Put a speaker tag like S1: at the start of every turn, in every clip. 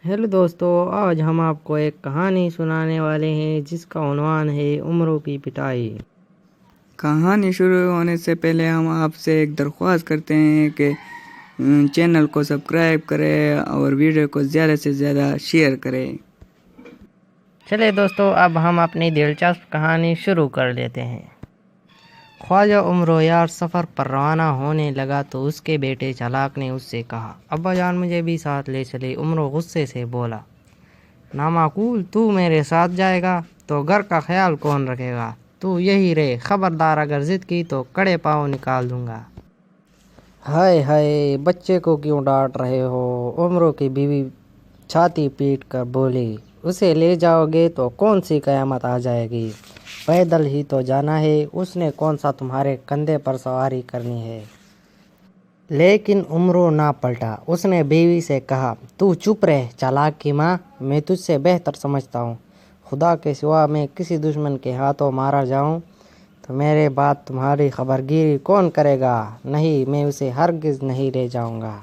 S1: Hello दोस्तों, आज हम आपको एक कहानी सुनाने वाले हैं जिसका उन्वान है उम्रों की पिटाई।
S2: कहानी शुरू होने से पहले हम आपसे एक दरख्वास्त करते हैं कि चैनल को सब्सक्राइब करें और वीडियो को ज़्यादा से ज़्यादा शेयर करें।
S1: चलिए दोस्तों, अब हम अपनी दिलचस्प कहानी शुरू कर लेते हैं। ख्वाजा उम्रो यार सफ़र पर रवाना होने लगा तो उसके बेटे चालाक ने उससे कहा, अब्बा जान मुझे भी साथ ले चले। उम्रो गुस्से से बोला, नामाकूल, तू मेरे साथ जाएगा तो घर का ख्याल कौन रखेगा? तू यही रहे, खबरदार अगर जिद की तो कड़े पाँव निकाल दूंगा। हाय हाय, बच्चे को क्यों डांट रहे हो? उम्रों की बीवी छाती पीट कर बोली, उसे ले जाओगे तो कौन सी कयामत आ जाएगी? पैदल ही तो जाना है, उसने कौन सा तुम्हारे कंधे पर सवारी करनी है? लेकिन उम्रो ना पलटा। उसने बीवी से कहा, तू चुप रह चालाक की माँ, मैं तुझसे बेहतर समझता हूँ। खुदा के सिवा मैं किसी दुश्मन के हाथों मारा जाऊँ तो मेरे बाद तुम्हारी खबरगिरी कौन करेगा? नहीं, मैं उसे हरगिज़ नहीं ले जाऊँगा।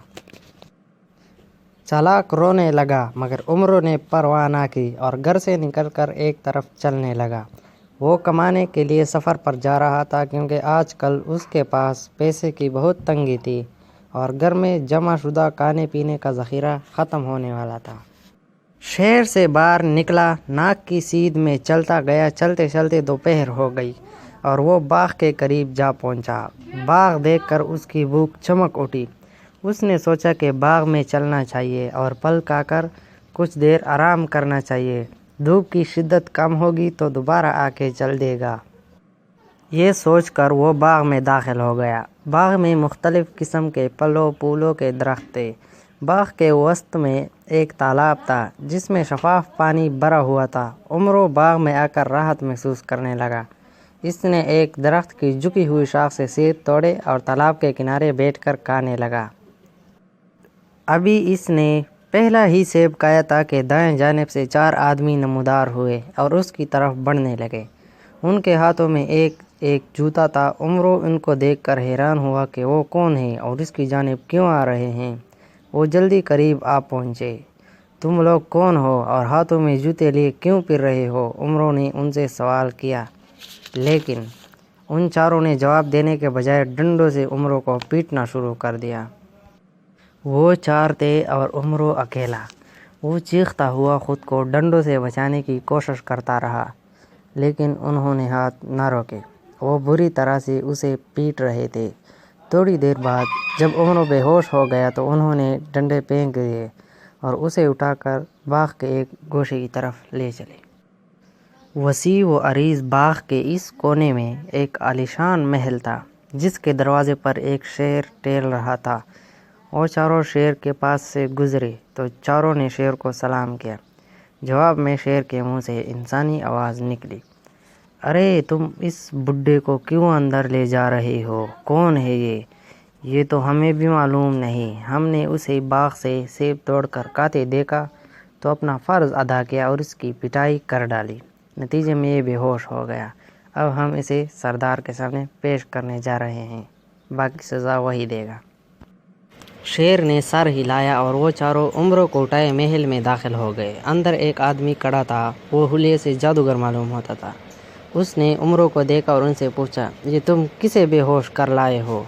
S1: चालाक रोने लगा मगर उम्रों ने परवाह ना की और घर से निकलकर एक तरफ चलने लगा। वो कमाने के लिए सफ़र पर जा रहा था क्योंकि आजकल उसके पास पैसे की बहुत तंगी थी और घर में जमा शुदा खाने पीने का ज़ख़ीरा ख़त्म होने वाला था। शहर से बाहर निकला, नाक की सीध में चलता गया। चलते चलते दोपहर हो गई और वो बाग के करीब जा पहुंचा। बाग देखकर उसकी भूख चमक उठी। उसने सोचा कि बाग में चलना चाहिए और पल खाकर कुछ देर आराम करना चाहिए। धूप की शिद्दत कम होगी तो दोबारा आके चल देगा। ये सोचकर वो बाग में दाखिल हो गया। बाग में मुख्तलिफ़ किस्म के फलों फूलों के दरख्त थे। बाग के वसत में एक तालाब था जिसमें शफाफ पानी भरा हुआ था। उम्रों बाग में आकर राहत महसूस करने लगा। इसने एक दरख्त की झुकी हुई शाख से सेब तोड़े और तालाब के किनारे बैठकर खाने लगा। अभी इसने पहला ही सेब खाया था कि दाएं जानिब से 4 आदमी नमूदार हुए और उसकी तरफ बढ़ने लगे। उनके हाथों में एक एक जूता था। उम्रों उनको देखकर हैरान हुआ कि वो कौन है और इसकी जानिब क्यों आ रहे हैं। वो जल्दी करीब आ पहुँचे। तुम लोग कौन हो और हाथों में जूते लिए क्यों फिर रहे हो? उम्रों ने उनसे सवाल किया, लेकिन उन चारों ने जवाब देने के बजाय डंडों से उम्रों को पीटना शुरू कर दिया। वो 4 थे और उम्रों अकेला। वो चीखता हुआ खुद को डंडों से बचाने की कोशिश करता रहा, लेकिन उन्होंने हाथ न रोके। वो बुरी तरह से उसे पीट रहे थे। थोड़ी देर बाद जब उम्रों बेहोश हो गया तो उन्होंने डंडे फेंक दिए और उसे उठाकर बाग के एक गोशे की तरफ ले चले। वसी व अरीज़ बाग के इस कोने में एक आलीशान महल था जिसके दरवाजे पर एक शेर टहल रहा था। वो चारों शेर के पास से गुजरे तो चारों ने शेर को सलाम किया। जवाब में शेर के मुंह से इंसानी आवाज़ निकली, अरे तुम इस बुड्ढे को क्यों अंदर ले जा रहे हो? कौन है ये तो हमें भी मालूम नहीं। हमने उसे बाग से सेब तोड़कर खाते देखा तो अपना फ़र्ज़ अदा किया और इसकी पिटाई कर डाली। नतीजे में ये बेहोश हो गया। अब हम इसे सरदार के सामने पेश करने जा रहे हैं, बाकी सज़ा वही देगा। शेर ने सर हिलाया और वो चारों उम्रों को उठाए महल में दाखिल हो गए। अंदर एक आदमी खड़ा था। वो हुलिये से जादूगर मालूम होता था। उसने उम्रों को देखा और उनसे पूछा, ये तुम किसे बेहोश कर लाए हो?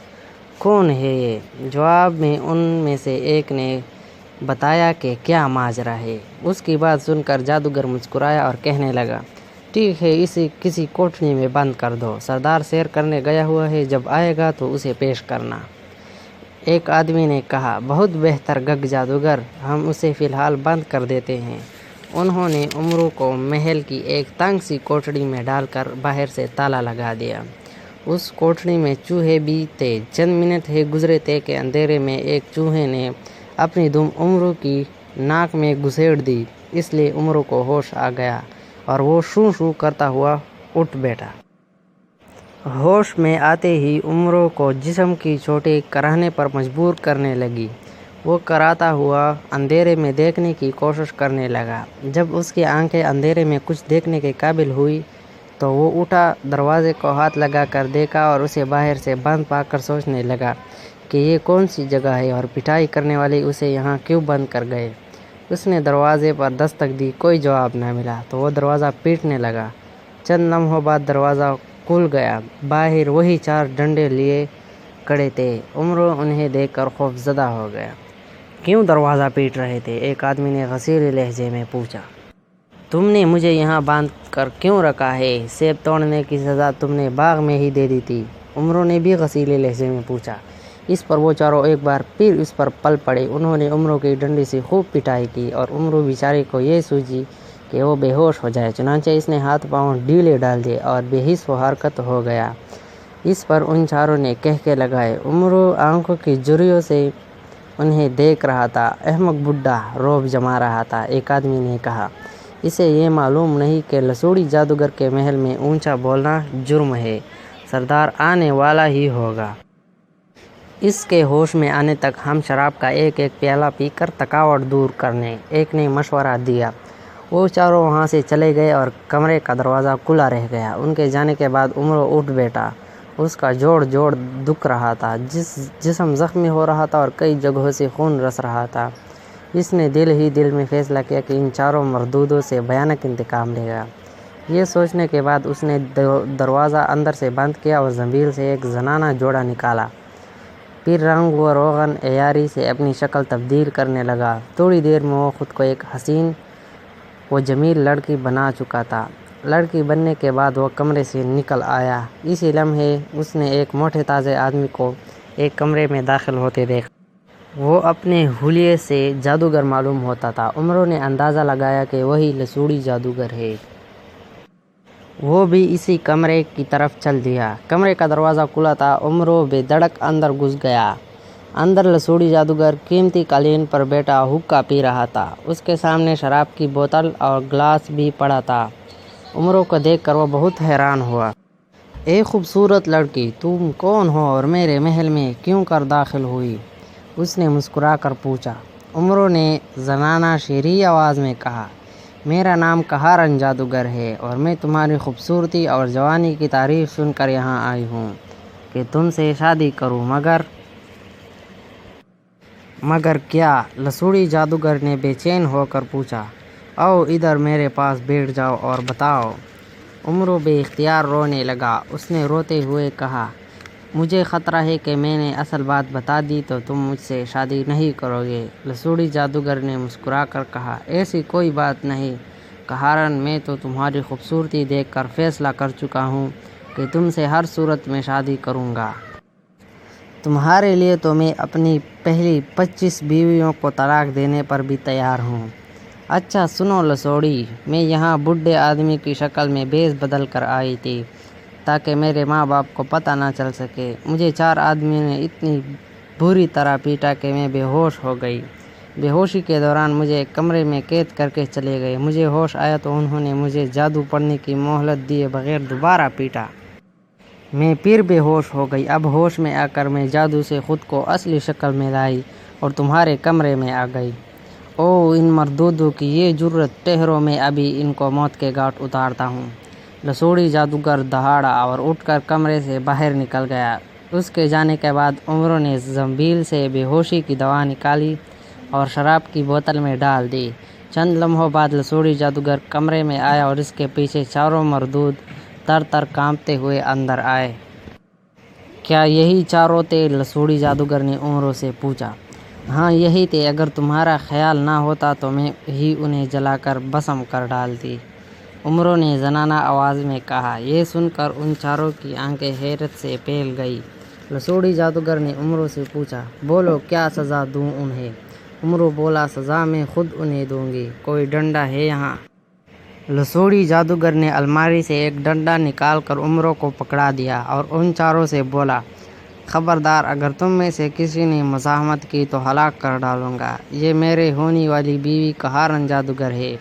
S1: कौन है ये? जवाब में उनमें से एक ने बताया कि क्या माजरा है। उसकी बात सुनकर जादूगर मुस्कुराया और कहने लगा, ठीक है, इसे किसी कोठरी में बंद कर दो। सरदार सैर करने गया हुआ है, जब आएगा तो उसे पेश करना। एक आदमी ने कहा, बहुत बेहतर गग जादूगर, हम उसे फ़िलहाल बंद कर देते हैं। उन्होंने उम्रों को महल की एक तंग सी कोठरी में डालकर बाहर से ताला लगा दिया। उस कोठरी में चूहे भी थे। चंद मिनट ही गुजरे थे कि अंधेरे में एक चूहे ने अपनी दुम उम्रों की नाक में घुसेड़ दी। इसलिए उम्रों को होश आ गया और वो शू शू करता हुआ उठ बैठा। होश में आते ही उम्रों को जिस्म की चोटें कराहने पर मजबूर करने लगी। वो कराता हुआ अंधेरे में देखने की कोशिश करने लगा। जब उसकी आंखें अंधेरे में कुछ देखने के काबिल हुई तो वो उठा, दरवाजे को हाथ लगा कर देखा और उसे बाहर से बंद पाकर सोचने लगा कि ये कौन सी जगह है और पिटाई करने वाले उसे यहाँ क्यों बंद कर गए। اس نے دروازے پر دستک دی، کوئی جواب نہ ملا تو وہ دروازہ پیٹنے لگا۔ چند لمحوں بعد دروازہ کھل گیا۔ باہر وہی 4 ڈنڈے لیے کھڑے تھے۔ عمرو انہیں دیکھ کر خوف زدہ ہو گیا۔ کیوں دروازہ پیٹ رہے تھے؟ ایک آدمی نے غصیلے لہجے میں پوچھا۔ تم نے مجھے یہاں باندھ کر کیوں رکھا ہے؟ سیب توڑنے کی سزا تم نے باغ میں ہی دے دی تھی، عمرو نے بھی غصیلے لہجے میں پوچھا۔ اس پر وہ چاروں ایک بار پھر اس پر پل پڑے۔ انہوں نے عمرو کی ڈنڈی سے خوب پٹائی کی اور عمرو بیچارے کو یہ سوجی کہ وہ بے ہوش ہو جائے، چنانچہ اس نے ہاتھ پاؤں ڈھیلے ڈال دیے اور بے حس و حرکت ہو گیا۔ اس پر ان چاروں نے کہکے لگائے۔ عمرو آنکھوں کی جھریوں سے انہیں دیکھ رہا تھا۔ احمق بڈھا رعب جما رہا تھا۔ ایک آدمی نے کہا، اسے یہ معلوم نہیں کہ لسوڑی جادوگر کے محل میں اونچا بولنا جرم ہے، سردار آنے والا ہی ہوگا۔ اس کے ہوش میں آنے تک ہم شراب کا ایک ایک پیالہ پی کر تھکاوٹ دور کرنے، ایک نے مشورہ دیا۔ وہ چاروں وہاں سے چلے گئے اور کمرے کا دروازہ کھلا رہ گیا۔ ان کے جانے کے بعد عمرو اٹھ بیٹھا۔ اس کا جوڑ دکھ رہا تھا، جسم زخمی ہو رہا تھا اور کئی جگہوں سے خون رس رہا تھا۔ اس نے دل ہی دل میں فیصلہ کیا کہ ان چاروں مردودوں سے بھیانک انتقام لے گا۔ یہ سوچنے کے بعد اس نے دروازہ اندر سے بند کیا اور زنبیل سے ایک زنانہ جوڑا نکالا۔ پھر رنگ و روغن عیاری سے اپنی شکل تبدیل کرنے لگا۔ تھوڑی دیر میں وہ خود کو ایک حسین و جمیل لڑکی بنا چکا تھا۔ لڑکی بننے کے بعد وہ کمرے سے نکل آیا۔ اسی لمحے اس نے ایک موٹے تازے آدمی کو ایک کمرے میں داخل ہوتے دیکھا۔ وہ اپنے حلیے سے جادوگر معلوم ہوتا تھا۔ عمرو نے اندازہ لگایا کہ وہی لسوڑی جادوگر ہے۔ وہ بھی اسی کمرے کی طرف چل دیا۔ کمرے کا دروازہ کھلا تھا۔ عمرو بے دھڑک اندر گھس گیا۔ اندر لسوڑی جادوگر قیمتی قالین پر بیٹھا حقہ پی رہا تھا۔ اس کے سامنے شراب کی بوتل اور گلاس بھی پڑا تھا۔ عمرو کو دیکھ کر وہ بہت حیران ہوا۔ اے خوبصورت لڑکی، تم کون ہو اور میرے محل میں کیوں کر داخل ہوئی؟ اس نے مسکرا کر پوچھا۔ عمرو نے زنانہ شیریں آواز میں کہا، میرا نام کہارن جادوگر ہے اور میں تمہاری خوبصورتی اور جوانی کی تعریف سن کر یہاں آئی ہوں کہ تم سے شادی کروں، مگر کیا؟ لسوڑی جادوگر نے بے چین ہو کر پوچھا۔ آؤ ادھر میرے پاس بیٹھ جاؤ اور بتاؤ۔ عمرو بے اختیار رونے لگا۔ اس نے روتے ہوئے کہا، مجھے خطرہ ہے کہ میں نے اصل بات بتا دی تو تم مجھ سے شادی نہیں کرو گے۔ لسوڑی جادوگر نے مسکرا کر کہا، ایسی کوئی بات نہیں کہارن، میں تو تمہاری خوبصورتی دیکھ کر فیصلہ کر چکا ہوں کہ تم سے ہر صورت میں شادی کروں گا۔ تمہارے لیے تو میں اپنی پہلی 25 بیویوں کو طلاق دینے پر بھی تیار ہوں۔ اچھا سنو لسوڑی، میں یہاں بڈھے آدمی کی شکل میں بھیس بدل کر آئی تھی تاکہ میرے ماں باپ کو پتہ نہ چل سکے۔ مجھے 4 آدمیوں نے اتنی بری طرح پیٹا کہ میں بے ہوش ہو گئی۔ بے ہوشی کے دوران مجھے ایک کمرے میں قید کر کے چلے گئے۔ مجھے ہوش آیا تو انہوں نے مجھے جادو پڑھنے کی مہلت دیے بغیر دوبارہ پیٹا۔ میں پھر بے ہوش ہو گئی۔ اب ہوش میں آ کر میں جادو سے خود کو اصلی شکل میں لائی اور تمہارے کمرے میں آ گئی۔ او ان مردودوں کی یہ جرت، ٹھہرو میں ابھی ان کو موت کے گھاٹ اتارتا ہوں۔ لسوڑی جادوگر دہاڑا اور اٹھ کر کمرے سے باہر نکل گیا۔ اس کے جانے کے بعد عمرو نے زنبیل سے بے ہوشی کی دوا نکالی اور شراب کی بوتل میں ڈال دی۔ چند لمحوں بعد لسوڑی جادوگر کمرے میں آیا اور اس کے پیچھے چاروں مردود تر تر کانپتے ہوئے اندر آئے۔ کیا یہی چاروں تھے؟ لسوڑی جادوگر نے عمرو سے پوچھا۔ ہاں یہی تھے، اگر تمہارا خیال نہ ہوتا تو میں ہی انہیں جلا کر بھسم کر ڈالتی، عمرو نے زنانہ آواز میں کہا۔ یہ سن کر ان چاروں کی آنکھیں حیرت سے پھیل گئی۔ لسوڑی جادوگر نے عمرو سے پوچھا، بولو کیا سزا دوں انہیں؟ عمرو بولا، سزا میں خود انہیں دوں گی، کوئی ڈنڈا ہے یہاں؟ لسوڑی جادوگر نے الماری سے ایک ڈنڈا نکال کر عمرو کو پکڑا دیا اور ان چاروں سے بولا، خبردار، اگر تم میں سے کسی نے مزاحمت کی تو ہلاک کر ڈالوں گا۔ یہ میرے ہونے والی بیوی کہارن جادوگر ہے،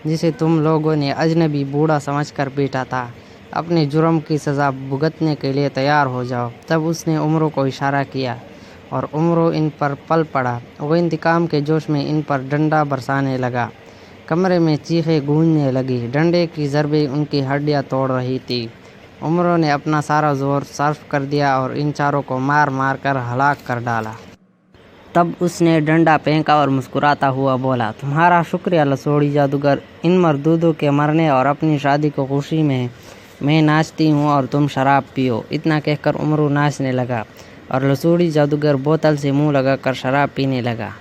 S1: جسے تم لوگوں نے اجنبی بوڑھا سمجھ کر پیٹا تھا۔ اپنے جرم کی سزا بھگتنے کے لیے تیار ہو جاؤ۔ تب اس نے عمرو کو اشارہ کیا اور عمرو ان پر پل پڑا۔ وہ انتقام کے جوش میں ان پر ڈنڈا برسانے لگا۔ کمرے میں چیخیں گونجنے لگی، ڈنڈے کی ضربیں ان کی ہڈیاں توڑ رہی تھی۔ عمرو نے اپنا سارا زور صرف کر دیا اور ان چاروں کو مار مار کر ہلاک کر ڈالا۔ तब उसने डंडा फेंका और मुस्कुराता हुआ बोला, तुम्हारा शुक्रिया लसोड़ी जादूगर, इन मर्दूदों के मरने और अपनी शादी को खुशी में मैं नाचती हूँ और तुम शराब पियो। इतना कहकर उमरू नाचने लगा और लसोड़ी जादूगर बोतल से मुंह लगाकर शराब पीने लगा।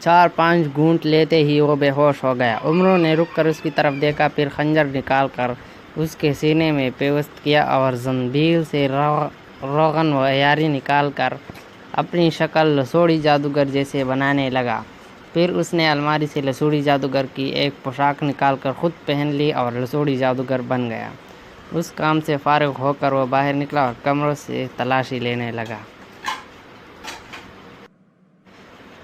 S1: 4-5 घूंट लेते ही वो बेहोश हो गया। उमरू ने रुक कर उसकी तरफ देखा, फिर खंजर निकाल कर उसके सीने में पेवस्त किया और जंबील से रोगन व यारी निकाल कर अपनी शक्ल लसोड़ी जादूगर जैसे बनाने लगा। फिर उसने अलमारी से लसोड़ी जादूगर की एक पोशाक निकालकर खुद पहन ली और लसोड़ी जादूगर बन गया। उस काम से फारिग होकर वो बाहर निकला और कमरों से तलाशी लेने लगा।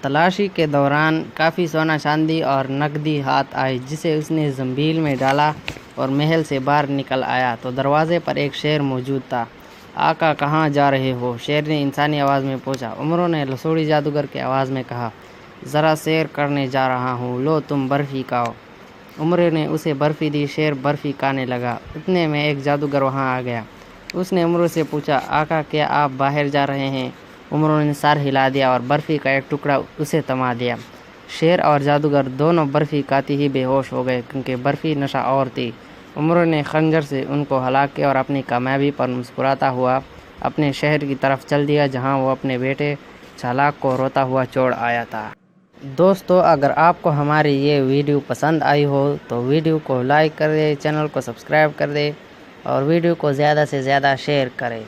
S1: तलाशी के दौरान काफ़ी सोना चांदी और नकदी हाथ आई, जिसे उसने जंबील में डाला और महल से बाहर निकल आया तो दरवाजे पर एक शेर मौजूद था। आका, कहाँ जा रहे हो? शेर ने इंसानी आवाज़ में पूछा। उमरू ने लसोड़ी जादूगर की आवाज़ में कहा, ज़रा सैर करने जा रहा हूँ, लो तुम बर्फ़ी खाओ। उमरू ने उसे बर्फ़ी दी। शेर बर्फ़ी खाने लगा। उतने में एक जादूगर वहाँ आ गया। उसने उमरू से पूछा, आका, क्या आप बाहर जा रहे हैं? उमरू ने सर हिला दिया और बर्फ़ी का एक टुकड़ा उसे थमा दिया। शेर और जादूगर दोनों बर्फ़ी खाते ही बेहोश हो गए, क्योंकि बर्फ़ी नशा और थी। उमरू ने खंजर से उनको हलाक किया और अपनी कामयाबी पर मुस्कुराता हुआ अपने शहर की तरफ चल दिया, जहां वो अपने बेटे चालाक को रोता हुआ छोड़ आया था। दोस्तों, अगर आपको हमारी ये वीडियो पसंद आई हो तो वीडियो को लाइक कर दें, चैनल को सब्सक्राइब कर दें और वीडियो को ज़्यादा से ज़्यादा शेयर करें।